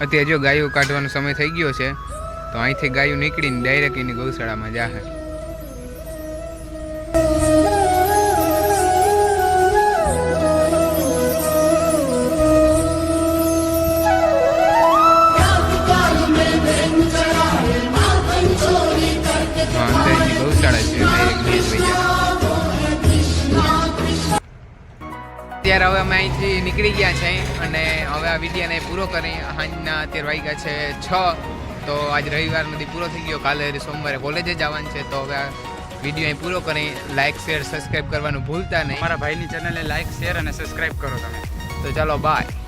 અત્યારે જો ગાયો કાઢવાનો સમય થઈ ગયો છે, તો અહીંથી ગાયો નીકળીને ડાયરેક્ટ એની ગૌશાળામાં જાહે. અંદર એની ગૌશાળા છે, ડાયરેક્ટ ભેજ વહી જાય. અત્યારે હવે અમે અહીંથી નીકળી ગયા છે અને હવે આ વિડીયોને પૂરો કરી. સાંજના અત્યારે વાગ્યા છે 6. તો આજ રવિવાર નથી પૂરો થઈ ગયો, કાલે સોમવારે કોલેજે જવાનું છે. તો હવે આ વિડીયો અહીં પૂરો કરી. લાઇક શેર સબસ્ક્રાઈબ કરવાનું ભૂલતા નહીં. અમારા ભાઈની ચેનલને લાઇક શેર અને સબસ્ક્રાઈબ કરો તમે. તો ચાલો બાય.